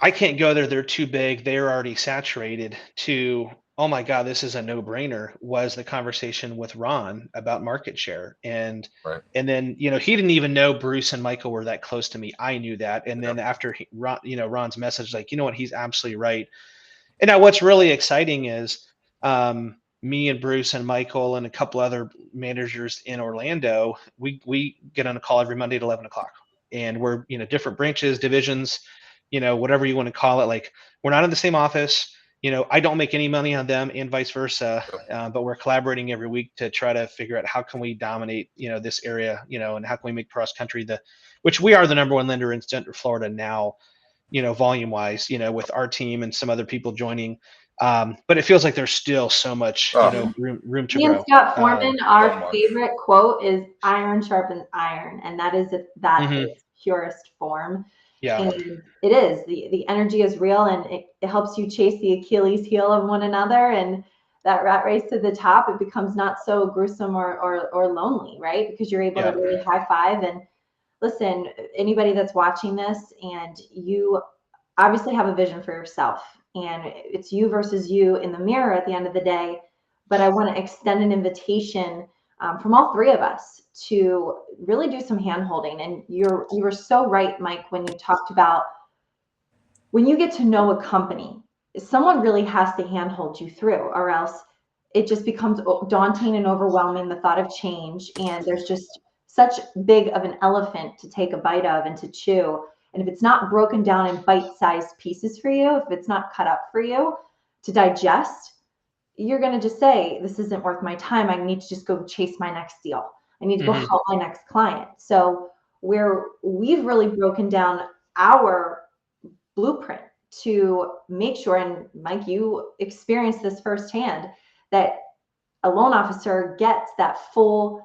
I can't go there, they're too big, they're already saturated, to, oh my God, this is a no-brainer, was the conversation with Ron about market share. And Right. then, he didn't even know Bruce and Michael were that close to me. I knew that. And Yeah. then after Ron's message, like, you know what, he's absolutely right. And now what's really exciting is me and Bruce and Michael and a couple other managers in Orlando, we get on a call every Monday at 11 o'clock, and we're, different branches, divisions, whatever you want to call it. Like, we're not in the same office. I don't make any money on them and vice versa. But we're collaborating every week to try to figure out how can we dominate, this area, and how can we make cross country which we are the number one lender in Central Florida now, volume wise, with our team and some other people joining. But it feels like there's still so much, Oh, room to Me and grow. Scott Foreman, so our much. favorite quote is "Iron sharpens iron," and that is that Mhm. its purest form. Yeah. And it is the energy is real, and it helps you chase the Achilles heel of one another, and that rat race to the top, it becomes not so gruesome or lonely, right? Because you're able to Yeah. really high five. And listen, anybody that's watching this, and you obviously have a vision for yourself, and it's you versus you in the mirror at the end of the day. But I want to extend an invitation from all three of us to really do some hand holding. And you were so right, Mike, when you talked about when you get to know a company, someone really has to handhold you through, or else it just becomes daunting and overwhelming, the thought of change. And there's just such big of an elephant to take a bite of and to chew. And if it's not broken down in bite-sized pieces for you, if it's not cut up for you to digest, you're going to just say, this isn't worth my time. I need to just go chase my next deal. I need to go Mhm. help my next client. So we've really broken down our blueprint to make sure, and Mike, you experienced this firsthand, that a loan officer gets that full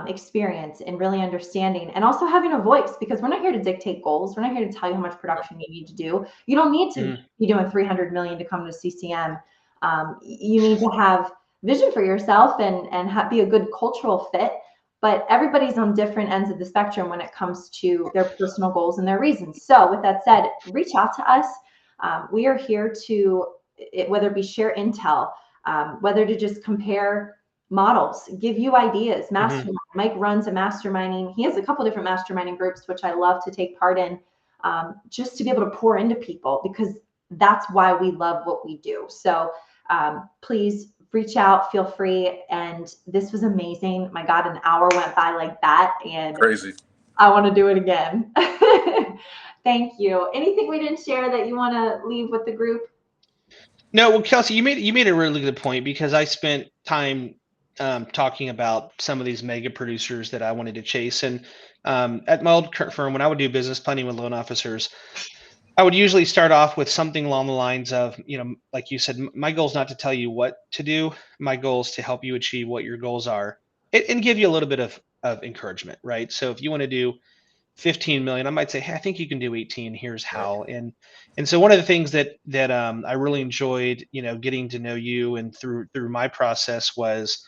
experience and really understanding, and also having a voice, because we're not here to dictate goals. We're not here to tell you how much production you need to do. You don't need to Mhm. be doing 300 million to come to CCM. You need to have vision for yourself and be a good cultural fit. But everybody's on different ends of the spectrum when it comes to their personal goals and their reasons. So with that said, reach out to us. We are here to, whether it be share intel, whether to just compare models, give you ideas, Mhm. mastermind. Mike runs a masterminding. He has a couple different masterminding groups, which I love to take part in, just to be able to pour into people, because that's why we love what we do. So please reach out, feel free. And this was amazing. My God, an hour went by like that, and Crazy. I want to do it again. Thank you. Anything we didn't share that you want to leave with the group? No, well, Kelsey, you made a really good point, because I spent time talking about some of these mega producers that I wanted to chase. And at my old current firm, when I would do business planning with loan officers, I would usually start off with something along the lines of, like you said, my goal is not to tell you what to do. My goal is to help you achieve what your goals are. and give you a little bit of encouragement, right? So if you want to do 15 million, I might say, hey, I think you can do 18. Here's how. And so one of the things that I really enjoyed, getting to know you and through my process was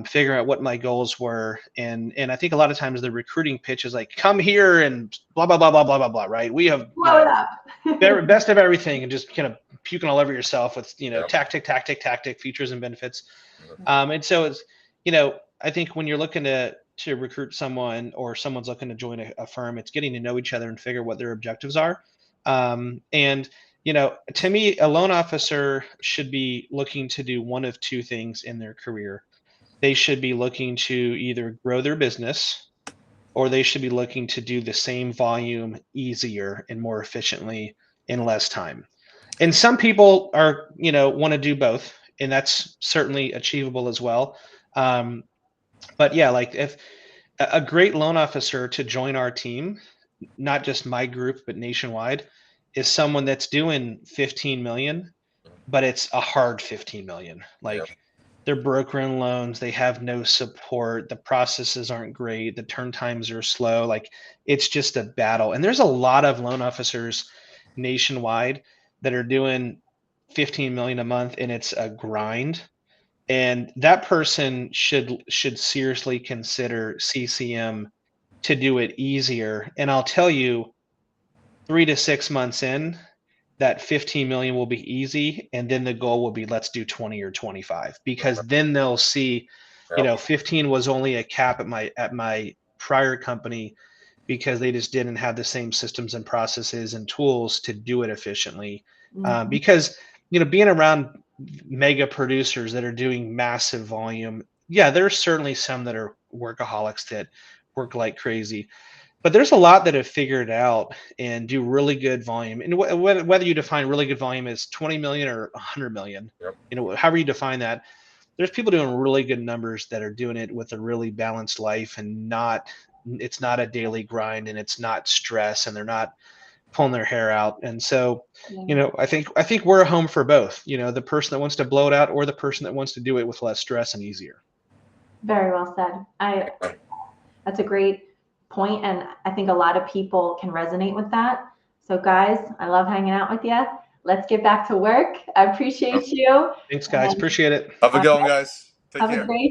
figuring out what my goals were. And I think a lot of times the recruiting pitch is like, come here and blah blah blah blah blah blah blah. Right? We have Blow it up. best of everything, and just kind of puking all over yourself with Yep. tactic, features and benefits. Yep. And so it's I think when you're looking to recruit someone, or someone's looking to join a firm, it's getting to know each other and figure what their objectives are. And to me, a loan officer should be looking to do one of two things in their career. They should be looking to either grow their business, or they should be looking to do the same volume easier and more efficiently in less time. And some people are, want to do both, and that's certainly achievable as well. But yeah, like if a great loan officer to join our team, not just my group, but nationwide, is someone that's doing 15 million, but it's a hard 15 million. Yep. Like they're brokering loans, they have no support, the processes aren't great, the turn times are slow. Like it's just a battle. And there's a lot of loan officers nationwide that are doing 15 million a month, and it's a grind. And that person should seriously consider CCM to do it easier. And I'll tell you, 3 to 6 months in, that 15 million will be easy, and then the goal will be, let's do 20 or 25, because then they'll see, Yep. 15 was only a cap at my prior company, because they just didn't have the same systems and processes and tools to do it efficiently. Because being around mega producers that are doing massive volume, yeah, there's certainly some that are workaholics that work like crazy, but there's a lot that have figured out and do really good volume. And whether you define really good volume as 20 million or 100 million, Yep. however you define that, there's people doing really good numbers that are doing it with a really balanced life, and it's not a daily grind, and it's not stress, and they're not pulling their hair out. And so, I think we're a home for both, the person that wants to blow it out, or the person that wants to do it with less stress and easier. Very well said. That's a great point, and I think a lot of people can resonate with that. So guys, I love hanging out with you. Let's get back to work. I appreciate you. Thanks, guys. And Appreciate it. Have a good one, guys. Take have a care. great